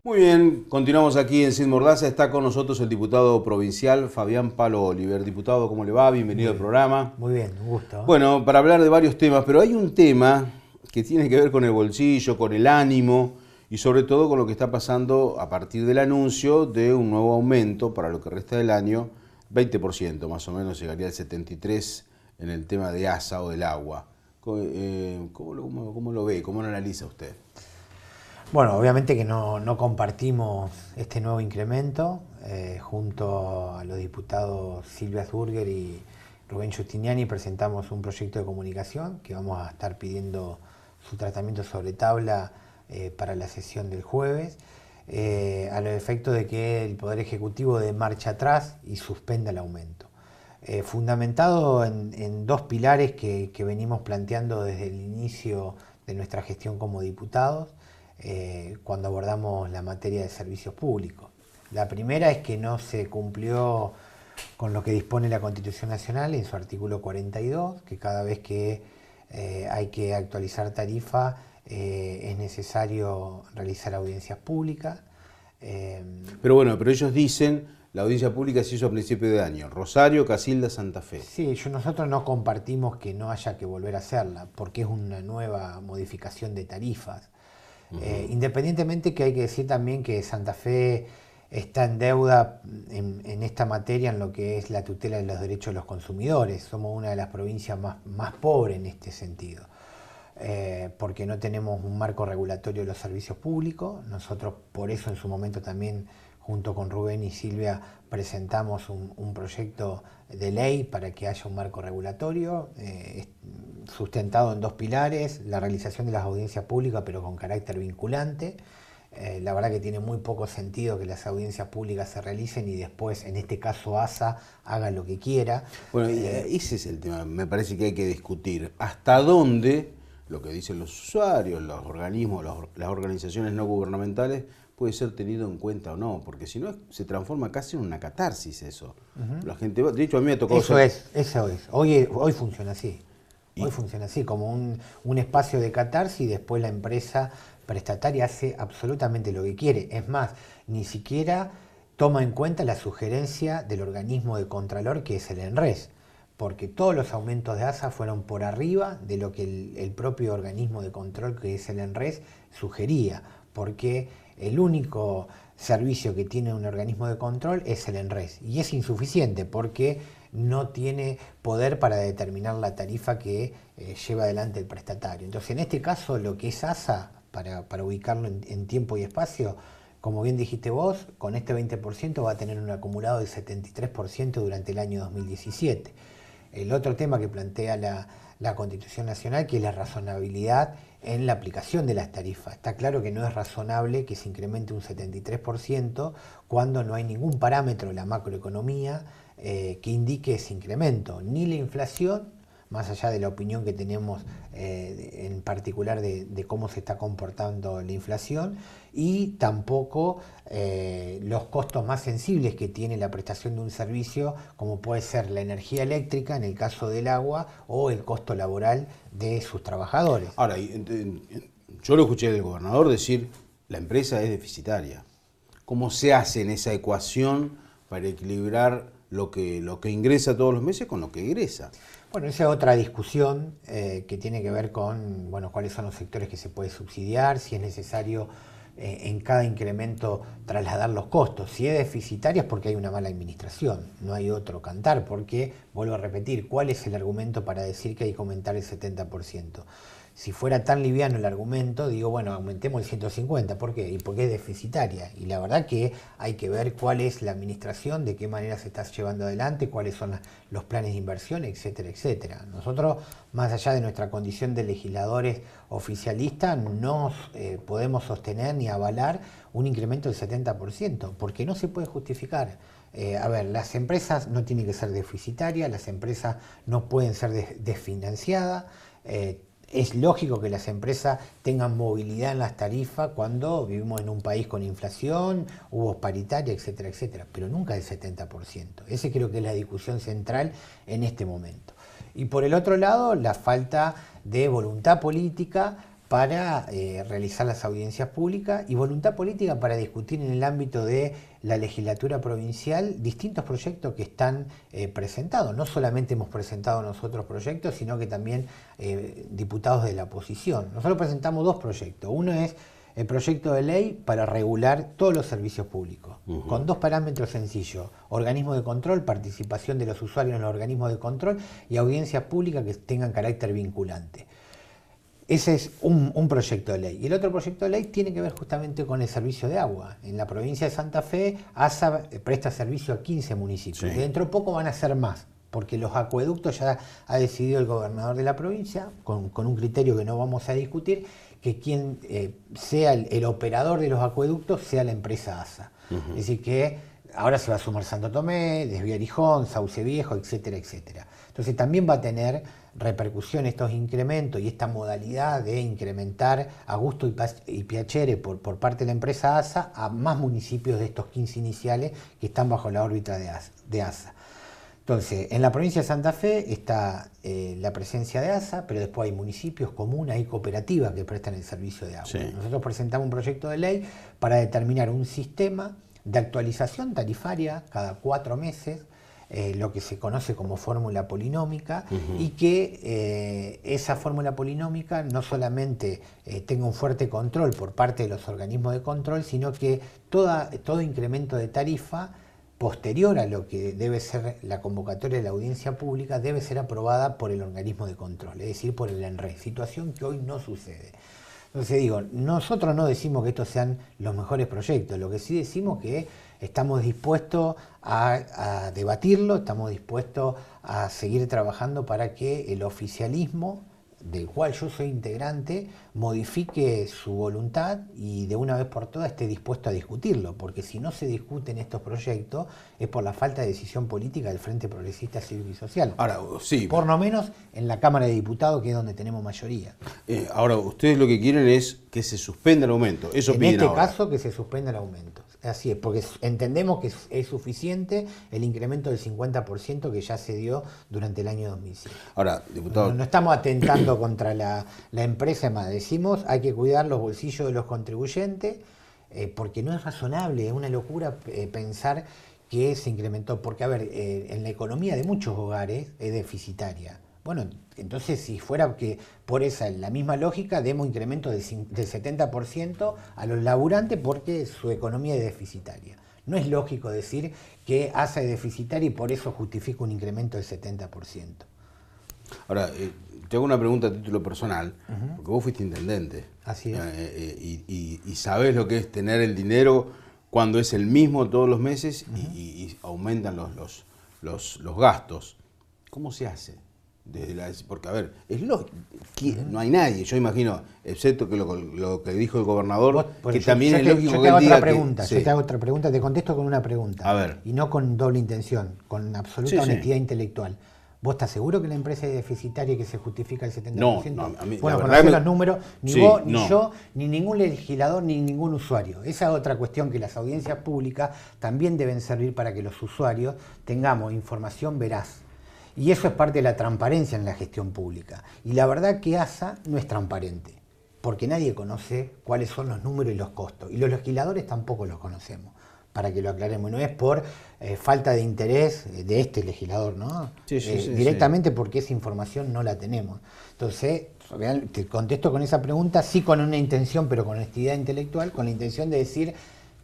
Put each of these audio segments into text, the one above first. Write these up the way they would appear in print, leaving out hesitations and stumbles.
Muy bien, continuamos aquí en Sin Mordaza. Está con nosotros el diputado provincial Fabián Palo Oliver. Diputado, ¿cómo le va? Bienvenido al programa. Muy bien, un gusto. Bueno, para hablar de varios temas, pero hay un tema que tiene que ver con el bolsillo, con el ánimo y sobre todo con lo que está pasando a partir del anuncio de un nuevo aumento para lo que resta del año, 20% más o menos, llegaría al 73% en el tema de ASA o del agua. ¿Cómo lo ve? ¿Cómo lo analiza usted? Bueno, obviamente que no compartimos este nuevo incremento. Junto a los diputados Silvia Zurger y Rubén Giustiniani presentamos un proyecto de comunicación que vamos a estar pidiendo su tratamiento sobre tabla para la sesión del jueves, a los efectos de que el Poder Ejecutivo dé marcha atrás y suspenda el aumento. Fundamentado en dos pilares que venimos planteando desde el inicio de nuestra gestión como diputados, cuando abordamos la materia de servicios públicos. La primera es que no se cumplió con lo que dispone la Constitución Nacional en su artículo 42, que cada vez que hay que actualizar tarifa es necesario realizar audiencias públicas. Pero bueno, pero ellos dicen, la audiencia pública se hizo a principio de año, Rosario, Casilda, Santa Fe. Sí, nosotros no compartimos que no haya que volver a hacerla, porque es una nueva modificación de tarifas. Independientemente que hay que decir también que Santa Fe está en deuda en esta materia en lo que es la tutela de los derechos de los consumidores. Somos una de las provincias más pobres en este sentido, porque no tenemos un marco regulatorio de los servicios públicos. Nosotros por eso en su momento también, junto con Rubén y Silvia, presentamos un proyecto de ley para que haya un marco regulatorio sustentado en dos pilares: la realización de las audiencias públicas pero con carácter vinculante. La verdad que tiene muy poco sentido que las audiencias públicas se realicen y después, en este caso ASA, haga lo que quiera. Bueno, ese es el tema, me parece que hay que discutir hasta dónde lo que dicen los usuarios, los organismos, las organizaciones no gubernamentales puede ser tenido en cuenta o no, porque si no se transforma casi en una catarsis eso. La gente, de hecho a mí me ha tocado... Eso es. Hoy funciona así. Hoy funciona así, como un espacio de catarsis, y después la empresa prestataria hace absolutamente lo que quiere. Es más, ni siquiera toma en cuenta la sugerencia del organismo de Contralor, que es el ENRES, porque todos los aumentos de ASA fueron por arriba de lo que el propio organismo de control, que es el ENRES, sugería, porque el único servicio que tiene un organismo de control es el ENRES, y es insuficiente porque no tiene poder para determinar la tarifa que lleva adelante el prestatario. Entonces, en este caso, lo que es ASA, para ubicarlo en tiempo y espacio, como bien dijiste vos, con este 20% va a tener un acumulado del 73% durante el año 2017. El otro tema que plantea la Constitución Nacional, que es la razonabilidad en la aplicación de las tarifas. Está claro que no es razonable que se incremente un 73% cuando no hay ningún parámetro de la macroeconomía que indique ese incremento, ni la inflación, más allá de la opinión que tenemos en particular de cómo se está comportando la inflación, y tampoco los costos más sensibles que tiene la prestación de un servicio, como puede ser la energía eléctrica en el caso del agua, o el costo laboral de sus trabajadores. Ahora, yo lo escuché del gobernador decir, la empresa es deficitaria. ¿Cómo se hace en esa ecuación para equilibrar lo que ingresa todos los meses con lo que egresa? Bueno, esa es otra discusión que tiene que ver con, bueno, cuáles son los sectores que se puede subsidiar, si es necesario en cada incremento trasladar los costos. Si es deficitaria es porque hay una mala administración, no hay otro cantar, porque, vuelvo a repetir, ¿cuál es el argumento para decir que hay que aumentar el 70%? Si fuera tan liviano el argumento, digo, bueno, aumentemos el 150%. ¿Por qué? Y porque es deficitaria. Y la verdad que hay que ver cuál es la administración, de qué manera se está llevando adelante, cuáles son los planes de inversión, etcétera, etcétera. Nosotros, más allá de nuestra condición de legisladores oficialistas, no podemos sostener ni avalar un incremento del 70%, porque no se puede justificar. A ver, las empresas no tienen que ser deficitarias, las empresas no pueden ser desfinanciadas. Es lógico que las empresas tengan movilidad en las tarifas cuando vivimos en un país con inflación, hubo paritaria, etcétera, etcétera, pero nunca del 70%. Ese creo que es la discusión central en este momento. Y por el otro lado, la falta de voluntad política para realizar las audiencias públicas y voluntad política para discutir en el ámbito de la legislatura provincial distintos proyectos que están presentados. No solamente hemos presentado nosotros proyectos, sino que también diputados de la oposición. Nosotros presentamos dos proyectos. Uno es el proyecto de ley para regular todos los servicios públicos, con dos parámetros sencillos: organismos de control, participación de los usuarios en los organismos de control y audiencias públicas que tengan carácter vinculante. Ese es un proyecto de ley. Y el otro proyecto de ley tiene que ver justamente con el servicio de agua. En la provincia de Santa Fe, ASA presta servicio a 15 municipios. Sí. Dentro de poco van a ser más, porque los acueductos ya ha decidido el gobernador de la provincia, con un criterio que no vamos a discutir, que quien sea el operador de los acueductos sea la empresa ASA. Es decir, que ahora se va a sumar Santo Tomé, Desvío Arijón, Sauce Viejo, etcétera, etcétera. Entonces también va a tener repercusión estos incrementos y esta modalidad de incrementar a gusto y piacere por parte de la empresa ASA a más municipios de estos 15 iniciales que están bajo la órbita de ASA. Entonces, en la provincia de Santa Fe está la presencia de ASA, pero después hay municipios, comunas y cooperativas que prestan el servicio de agua. Sí. Nosotros presentamos un proyecto de ley para determinar un sistema de actualización tarifaria cada 4 meses, lo que se conoce como fórmula polinómica, y que esa fórmula polinómica no solamente tenga un fuerte control por parte de los organismos de control, sino que todo incremento de tarifa posterior a lo que debe ser la convocatoria de la audiencia pública debe ser aprobada por el organismo de control, es decir, por el ENRE, situación que hoy no sucede. Entonces digo, nosotros no decimos que estos sean los mejores proyectos, lo que sí decimos que estamos dispuestos a debatirlo, estamos dispuestos a seguir trabajando para que el oficialismo, del cual yo soy integrante, modifique su voluntad y de una vez por todas esté dispuesto a discutirlo, porque si no se discuten estos proyectos es por la falta de decisión política del Frente Progresista Cívico y Social. Ahora, sí. Por lo menos en la Cámara de Diputados, que es donde tenemos mayoría. Ahora, ustedes lo que quieren es que se suspenda el aumento. Eso en piden este ahora. caso, que se suspenda el aumento. Así es, porque entendemos que es suficiente el incremento del 50% que ya se dio durante el año 2007. Ahora, diputado... No estamos atentando contra la empresa, más decimos, hay que cuidar los bolsillos de los contribuyentes, porque no es razonable, es una locura pensar que se incrementó, porque a ver, en la economía de muchos hogares es deficitaria. Bueno, entonces si fuera que por la misma lógica demos incremento del 70% a los laburantes porque su economía es deficitaria. No es lógico decir que ASA es deficitaria y por eso justifica un incremento del 70%. Ahora, te hago una pregunta a título personal, porque vos fuiste intendente. Así es. Y sabés lo que es tener el dinero cuando es el mismo todos los meses y aumentan los gastos. ¿Cómo se hace? Porque, a ver, es lógico, no hay nadie, yo imagino, excepto que lo que dijo el gobernador, que también es lógico que él diga que... Yo te hago otra pregunta, te contesto con una pregunta. A ver. Y no con doble intención, con absoluta honestidad intelectual. ¿Vos estás seguro que la empresa es deficitaria y que se justifica el 70%? No, a mí, bueno, conocés los números, ni vos, ni yo, ni ningún legislador, ni ningún usuario. Esa es otra cuestión, que las audiencias públicas también deben servir para que los usuarios tengamos información veraz. Y eso es parte de la transparencia en la gestión pública. Y la verdad que ASA no es transparente, porque nadie conoce cuáles son los números y los costos. Y los legisladores tampoco los conocemos, para que lo aclaremos. No es por falta de interés de este legislador, ¿no? Directamente porque esa información no la tenemos. Entonces, te contesto con esa pregunta, sí con una intención, pero con honestidad intelectual, con la intención de decir...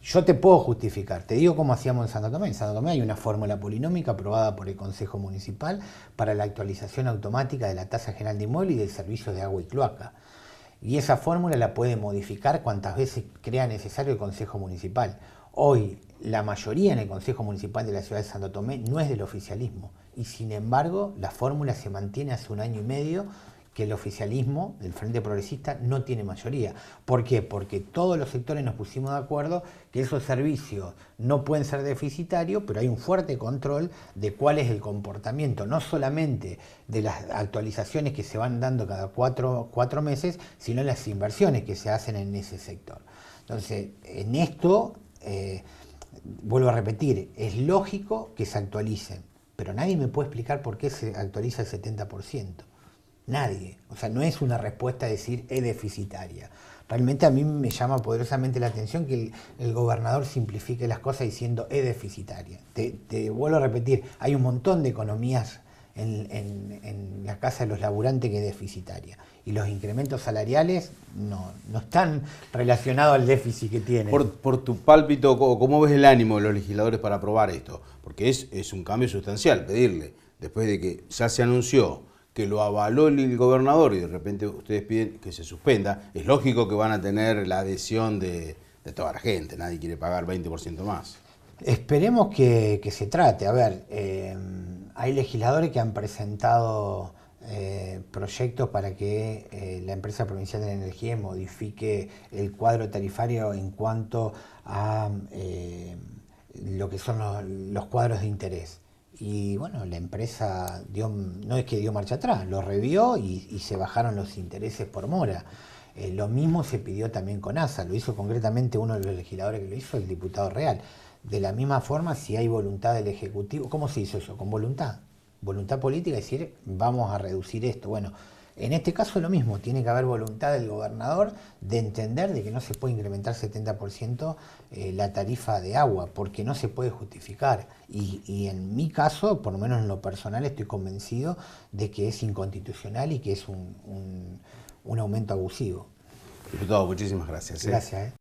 Yo te puedo justificar, te digo cómo hacíamos en Santo Tomé. En Santo Tomé hay una fórmula polinómica aprobada por el Consejo Municipal para la actualización automática de la tasa general de inmueble y del servicio de agua y cloaca. Y esa fórmula la puede modificar cuantas veces crea necesario el Consejo Municipal. Hoy la mayoría en el Consejo Municipal de la ciudad de Santo Tomé no es del oficialismo. Y sin embargo la fórmula se mantiene hace 1 año y medio, que el oficialismo del Frente Progresista no tiene mayoría. ¿Por qué? Porque todos los sectores nos pusimos de acuerdo que esos servicios no pueden ser deficitarios, pero hay un fuerte control de cuál es el comportamiento, no solamente de las actualizaciones que se van dando cada cuatro meses, sino las inversiones que se hacen en ese sector. Entonces, en esto, vuelvo a repetir, es lógico que se actualicen, pero nadie me puede explicar por qué se actualiza el 70%. Nadie. O sea, no es una respuesta decir es deficitaria. Realmente a mí me llama poderosamente la atención que el gobernador simplifique las cosas diciendo es deficitaria. Te vuelvo a repetir, hay un montón de economías en la casa de los laburantes que es deficitaria. Y los incrementos salariales no están relacionados al déficit que tienen. Por tu pálpito, ¿cómo ves el ánimo de los legisladores para aprobar esto? Porque es un cambio sustancial pedirle, después de que ya se anunció que lo avaló el gobernador y de repente ustedes piden que se suspenda, es lógico que van a tener la adhesión de toda la gente, nadie quiere pagar 20% más. Esperemos que se trate. A ver, hay legisladores que han presentado proyectos para que la empresa provincial de energía modifique el cuadro tarifario en cuanto a lo que son los cuadros de interés. Y bueno, la empresa no es que dio marcha atrás, lo revió y se bajaron los intereses por mora. Lo mismo se pidió también con ASA, lo hizo concretamente uno de los legisladores que lo hizo, el diputado Real. De la misma forma, si hay voluntad del Ejecutivo, ¿cómo se hizo eso? Con voluntad. Voluntad política, decir, vamos a reducir esto. Bueno, en este caso es lo mismo, tiene que haber voluntad del gobernador de entender de que no se puede incrementar 70% la tarifa de agua, porque no se puede justificar. Y en mi caso, por lo menos en lo personal, estoy convencido de que es inconstitucional y que es un aumento abusivo. Diputado, muchísimas gracias. Gracias.